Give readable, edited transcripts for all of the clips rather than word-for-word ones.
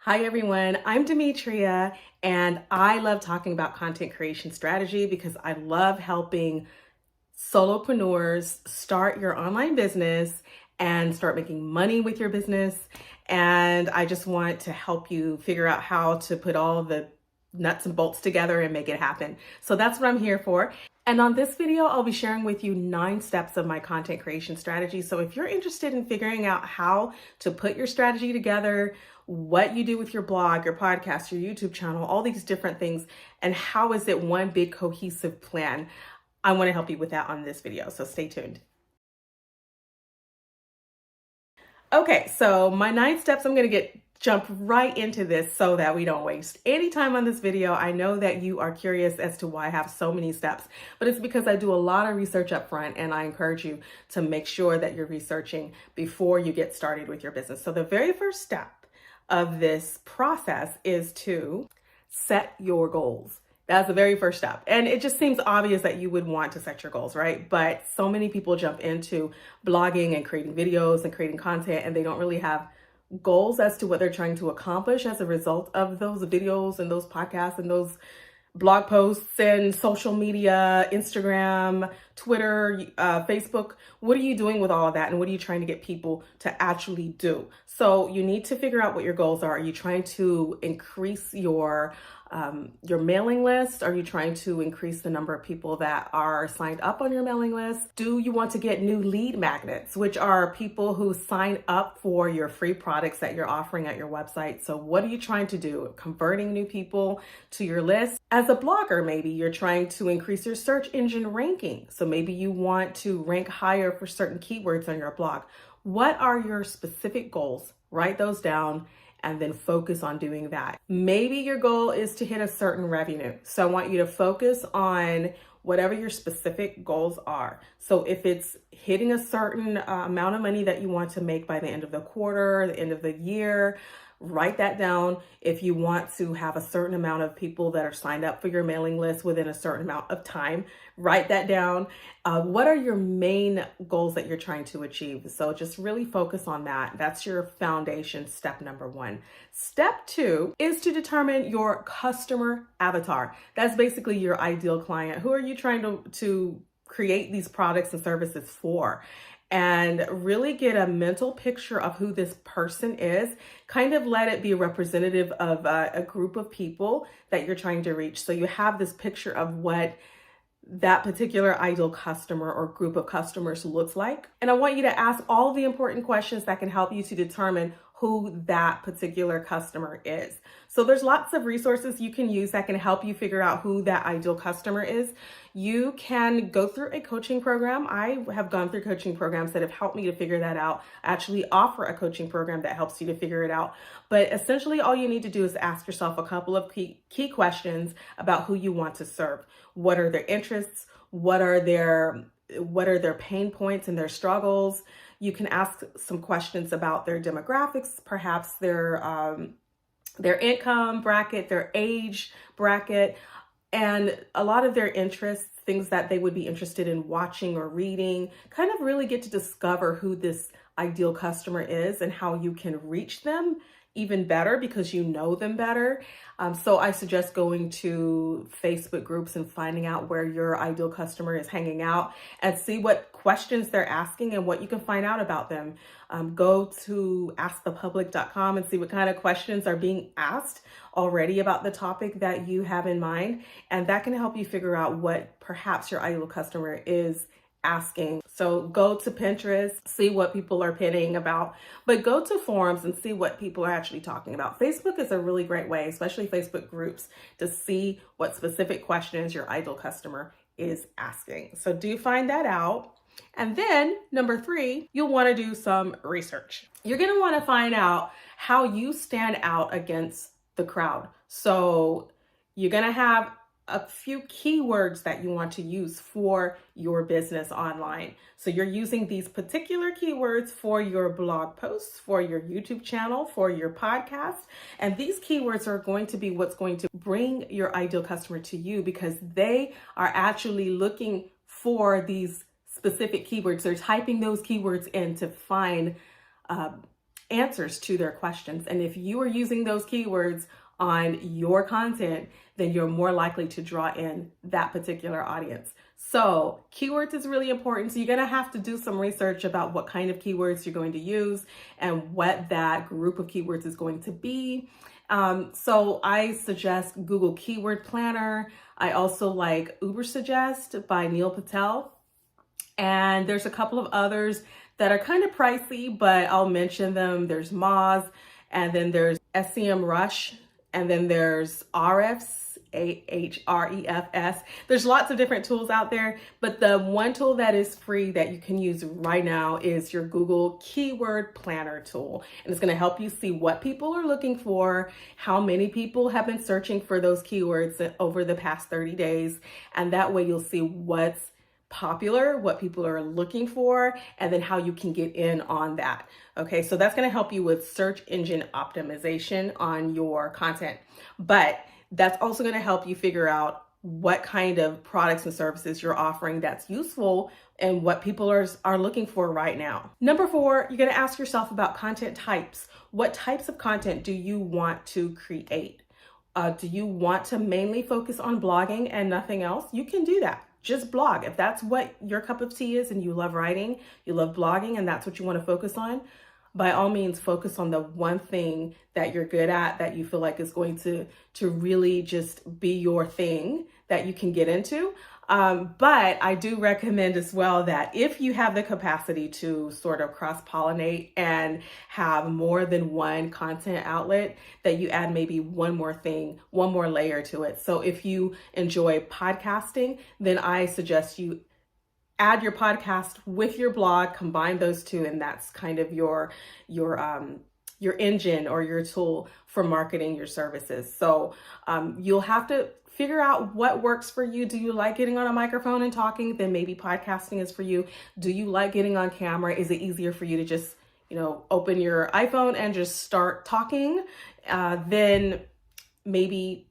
Hi everyone, I'm Demetria and I love talking about content creation strategy because I love helping solopreneurs start your online business and start making money with your business. And I just want to help you figure out how to put all the nuts and bolts together and make it happen. So that's what I'm here for. And on this video, I'll be sharing with you 9 steps of my content creation strategy. So if you're interested in figuring out how to put your strategy together, what you do with your blog, your podcast, your YouTube channel, all these different things, and how is it one big cohesive plan, I want to help you with that on this video. So stay tuned. Okay, so my 9 steps, I'm going to jump right into this so that we don't waste any time on this video. I know that you are curious as to why I have so many steps, but it's because I do a lot of research up front and I encourage you to make sure that you're researching before you get started with your business. So the very first step of this process is to set your goals. That's the very first step. And it just seems obvious that you would want to set your goals, right? But so many people jump into blogging and creating videos and creating content, and they don't really have goals as to what they're trying to accomplish as a result of those videos and those podcasts and those blog posts and social media, Instagram, Twitter, Facebook. What are you doing with all of that? And what are you trying to get people to actually do? So you need to figure out what your goals are. Are you trying to increase your mailing list? Are you trying to increase the number of people that are signed up on your mailing list? Do you want to get new lead magnets, which are people who sign up for your free products that you're offering at your website? So what are you trying to do? Converting new people to your list? As a blogger, maybe you're trying to increase your search engine ranking. So maybe you want to rank higher for certain keywords on your blog. What are your specific goals? Write those down and then focus on doing that. Maybe your goal is to hit a certain revenue. So I want you to focus on whatever your specific goals are. So if it's hitting a certain amount of money that you want to make by the end of the quarter, the end of the year, write that down. If you want to have a certain amount of people that are signed up for your mailing list within a certain amount of time, write that down. What are your main goals that you're trying to achieve? So just really focus on that. That's your foundation, step number 1. Step 2 is to determine your customer avatar. That's basically your ideal client. Who are you trying to create these products and services for? And really get a mental picture of who this person is. Kind of let it be a representative of a group of people that you're trying to reach. So you have this picture of what that particular ideal customer or group of customers looks like. And I want you to ask all the important questions that can help you to determine who that particular customer is. So there's lots of resources you can use that can help you figure out who that ideal customer is. You can go through a coaching program. I have gone through coaching programs that have helped me to figure that out. I actually offer a coaching program that helps you to figure it out. But essentially all you need to do is ask yourself a couple of key questions about who you want to serve. What are their interests? What are their pain points and their struggles? You can ask some questions about their demographics, perhaps their income bracket, their age bracket, and a lot of their interests, things that they would be interested in watching or reading. Kind of really get to discover who this ideal customer is and how you can reach them even better because you know them better. So I suggest going to Facebook groups and finding out where your ideal customer is hanging out and see what questions they're asking and what you can find out about them. Go to askthepublic.com and see what kind of questions are being asked already about the topic that you have in mind. And that can help you figure out what perhaps your ideal customer is asking. So go to Pinterest, see what people are pinning about, but go to forums and see what people are actually talking about. Facebook is a really great way, especially Facebook groups, to see what specific questions your ideal customer is asking. So do find that out. And then number 3, you'll want to do some research. You're going to want to find out how you stand out against the crowd. So you're going to have a few keywords that you want to use for your business online. So you're using these particular keywords for your blog posts, for your YouTube channel, for your podcast. And these keywords are going to be what's going to bring your ideal customer to you because they are actually looking for these specific keywords. They're typing those keywords in to find answers to their questions. And if you are using those keywords on your content, then you're more likely to draw in that particular audience. So keywords is really important. So you're going to have to do some research about what kind of keywords you're going to use and what that group of keywords is going to be. So I suggest Google Keyword Planner. I also like Ubersuggest by Neil Patel. And there's a couple of others that are kind of pricey, but I'll mention them. There's Moz, and then there's SEM Rush, and then there's Ahrefs, Ahrefs. There's lots of different tools out there, but the one tool that is free that you can use right now is your Google Keyword Planner tool. And it's going to help you see what people are looking for, how many people have been searching for those keywords over the past 30 days. And that way you'll see what's popular, what people are looking for, and then how you can get in on that. Okay, so that's going to help you with search engine optimization on your content. But that's also going to help you figure out what kind of products and services you're offering that's useful and what people are looking for right now. Number 4, you're going to ask yourself about content types. What types of content do you want to create? Do you want to mainly focus on blogging and nothing else? You can do that. Just blog. If that's what your cup of tea is and you love writing, you love blogging, and that's what you want to focus on, by all means, focus on the one thing that you're good at that you feel like is going to really just be your thing that you can get into. But I do recommend as well that if you have the capacity to sort of cross-pollinate and have more than one content outlet, that you add maybe one more thing, one more layer to it. So if you enjoy podcasting, then I suggest you add your podcast with your blog, combine those two, and that's kind of your engine or your tool for marketing your services. So you'll have to figure out what works for you. Do you like getting on a microphone and talking? Then maybe podcasting is for you. Do you like getting on camera? Is it easier for you to just, open your iPhone and just start talking? Then maybe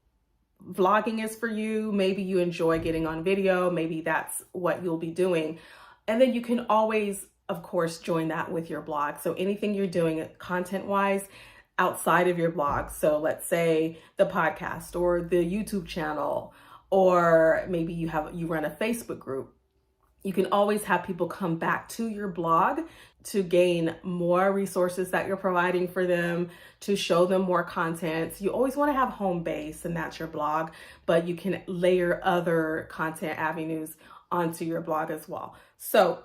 vlogging is for you. Maybe you enjoy getting on video. Maybe that's what you'll be doing. And then you can always, of course, join that with your blog. So anything you're doing content-wise outside of your blog. So let's say the podcast or the YouTube channel, or maybe you run a Facebook group. You can always have people come back to your blog to gain more resources that you're providing for them, to show them more content. So you always want to have home base, and that's your blog, but you can layer other content avenues onto your blog as well. So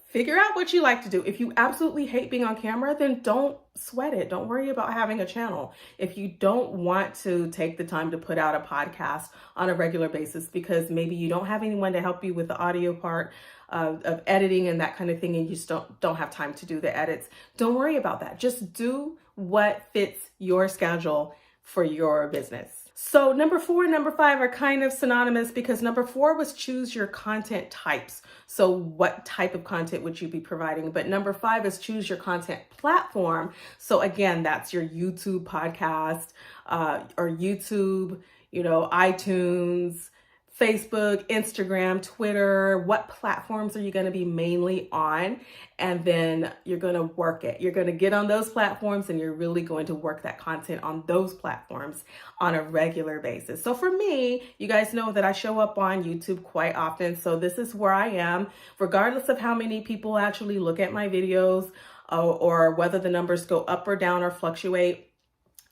figure out what you like to do. If you absolutely hate being on camera, then don't sweat it. Don't worry about having a channel. If you don't want to take the time to put out a podcast on a regular basis because maybe you don't have anyone to help you with the audio part of editing and that kind of thing, and you just don't have time to do the edits, don't worry about that. Just do what fits your schedule for your business. So number 4 and number 5 are kind of synonymous, because number 4 was choose your content types. So what type of content would you be providing? But number 5 is choose your content platform. So again, that's your YouTube podcast, or YouTube, iTunes, Facebook, Instagram, Twitter. What platforms are you going to be mainly on? And then you're going to work it. You're going to get on those platforms, and you're really going to work that content on those platforms on a regular basis. So for me, you guys know that I show up on YouTube quite often. So this is where I am, regardless of how many people actually look at my videos, or whether the numbers go up or down or fluctuate.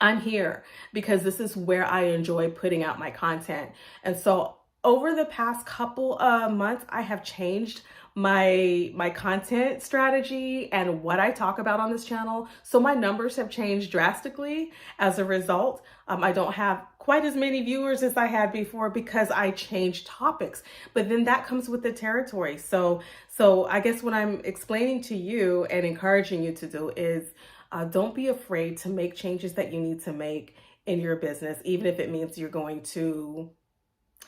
I'm here because this is where I enjoy putting out my content. And so over the past couple of months, I have changed my content strategy and what I talk about on this channel. So my numbers have changed drastically as a result. I don't have quite as many viewers as I had before because I changed topics, but then that comes with the territory. So I guess what I'm explaining to you and encouraging you to do is don't be afraid to make changes that you need to make in your business, even if it means you're going to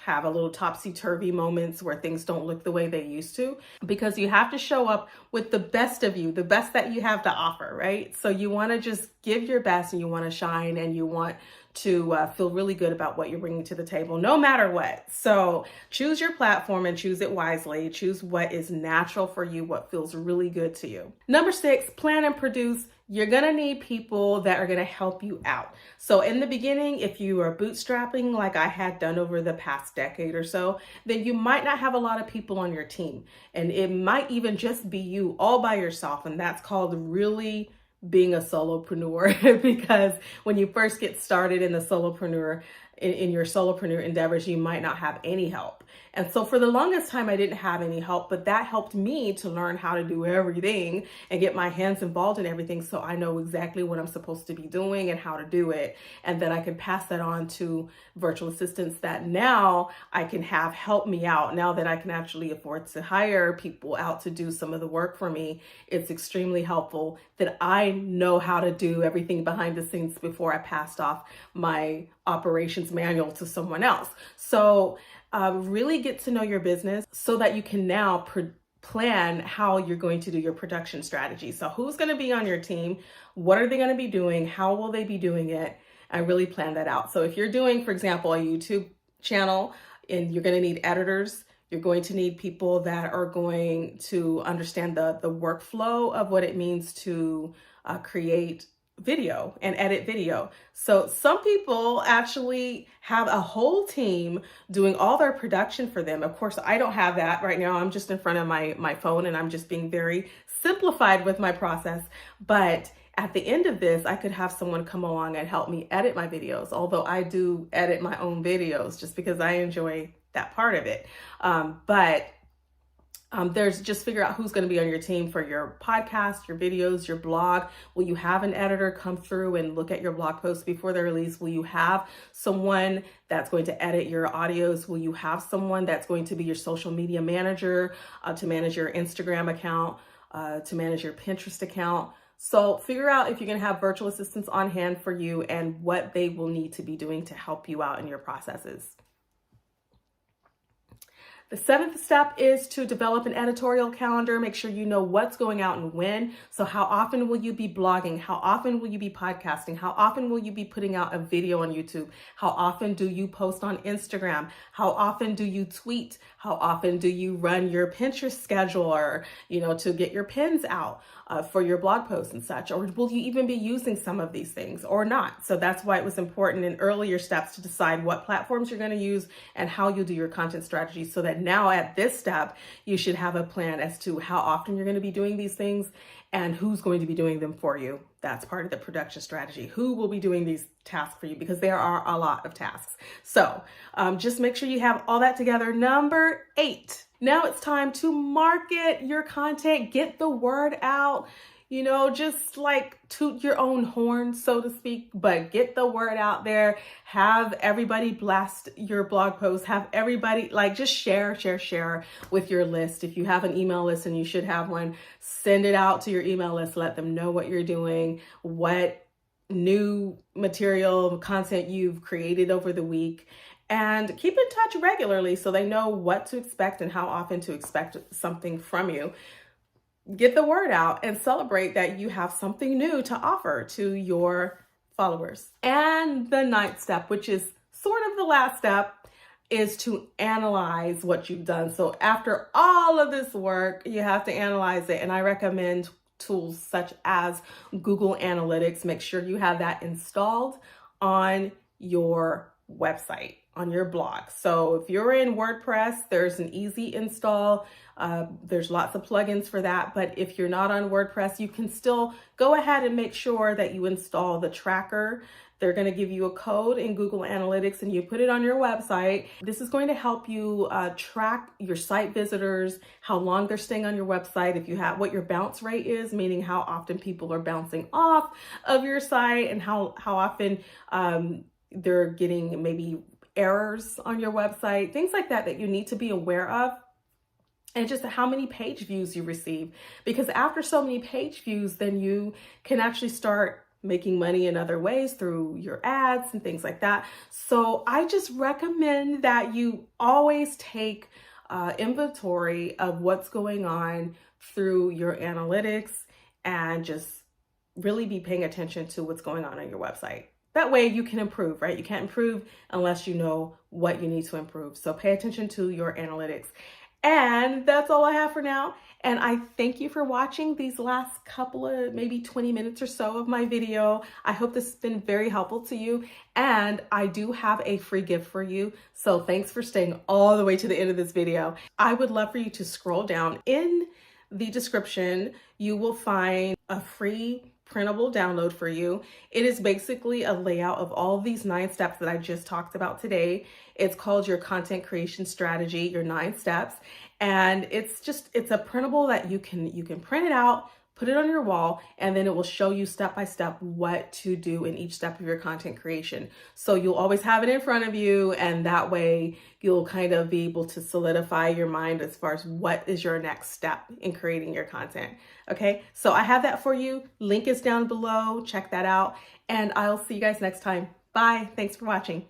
have a little topsy-turvy moments where things don't look the way they used to, because you have to show up with the best of you, the best that you have to offer, right? So you want to just give your best, and you want to shine, and you want to feel really good about what you're bringing to the table, no matter what. So choose your platform and choose it wisely. Choose what is natural for you, what feels really good to you. Number 6, plan and produce you're gonna need people that are gonna help you out. So in the beginning, if you are bootstrapping like I had done over the past decade or so, then you might not have a lot of people on your team. And it might even just be you all by yourself. And that's called really being a solopreneur because when you first get started in the solopreneur, in your solopreneur endeavors, you might not have any help. And so for the longest time, I didn't have any help, but that helped me to learn how to do everything and get my hands involved in everything. So I know exactly what I'm supposed to be doing and how to do it. And then I can pass that on to virtual assistants that now I can have help me out. Now that I can actually afford to hire people out to do some of the work for me, it's extremely helpful that I know how to do everything behind the scenes before I passed off my operations manual to someone else. So really get to know your business so that you can now plan how you're going to do your production strategy. So who's going to be on your team? What are they going to be doing? How will they be doing it? And really plan that out. So if you're doing, for example, a YouTube channel and you're going to need editors, you're going to need people that are going to understand the workflow of what it means to create video and edit video. So some people actually have a whole team doing all their production for them. Of course, I don't have that right now. I'm just in front of my phone and I'm just being very simplified with my process. But at the end of this, I could have someone come along and help me edit my videos, although I do edit my own videos just because I enjoy that part of it. There's just figure out who's going to be on your team for your podcast, your videos, your blog. Will you have an editor come through and look at your blog posts before they're released? Will you have someone that's going to edit your audios? Will you have someone that's going to be your social media manager, to manage your Instagram account, to manage your Pinterest account? So figure out if you're going to have virtual assistants on hand for you and what they will need to be doing to help you out in your processes. The seventh step is to develop an editorial calendar. Make sure you know what's going out and when. So how often will you be blogging? How often will you be podcasting? How often will you be putting out a video on YouTube? How often do you post on Instagram? How often do you tweet? How often do you run your Pinterest scheduler, to get your pins out for your blog posts and such? Or will you even be using some of these things or not? So that's why it was important in earlier steps to decide what platforms you're going to use and how you'll do your content strategy, so that now at this step, you should have a plan as to how often you're going to be doing these things and who's going to be doing them for you. That's part of the production strategy. Who will be doing these tasks for you? Because there are a lot of tasks. So just make sure you have all that together. Number 8. Now it's time to market your content, get the word out. Just like toot your own horn, so to speak, but get the word out there. Have everybody blast your blog post. Have everybody just share with your list. If you have an email list, and you should have one, send it out to your email list. Let them know what you're doing, what new material, content you've created over the week. And keep in touch regularly so they know what to expect and how often to expect something from you. Get the word out and celebrate that you have something new to offer to your followers. And the 9th step, which is sort of the last step, is to analyze what you've done. So after all of this work, you have to analyze it. And I recommend tools such as Google Analytics. Make sure you have that installed on your website, on your blog. So if you're in WordPress, there's an easy install. There's lots of plugins for that. But if you're not on WordPress, you can still go ahead and make sure that you install the tracker. They're going to give you a code in Google Analytics and you put it on your website. This is going to help you track your site visitors, how long they're staying on your website, if you have what your bounce rate is, meaning how often people are bouncing off of your site, and how often they're getting maybe errors on your website, things like that you need to be aware of. And just how many page views you receive. Because after so many page views, then you can actually start making money in other ways through your ads and things like that. So I just recommend that you always take inventory of what's going on through your analytics and just really be paying attention to what's going on your website. That way you can improve, right? You can't improve unless you know what you need to improve. So pay attention to your analytics. And that's all I have for now. And I thank you for watching these last couple of maybe 20 minutes or so of my video. I hope this has been very helpful to you. And I do have a free gift for you. So thanks for staying all the way to the end of this video. I would love for you to scroll down. In the description, you will find a free printable download for you. It is basically a layout of all of these 9 steps that I just talked about today. It's called your content creation strategy, your 9 steps. And it's a printable that you can print it out, put it on your wall, and then it will show you step by step what to do in each step of your content creation. So you'll always have it in front of you, and that way you'll kind of be able to solidify your mind as far as what is your next step in creating your content. Okay, so I have that for you. Link is down below. Check that out, and I'll see you guys next time. Bye. Thanks for watching.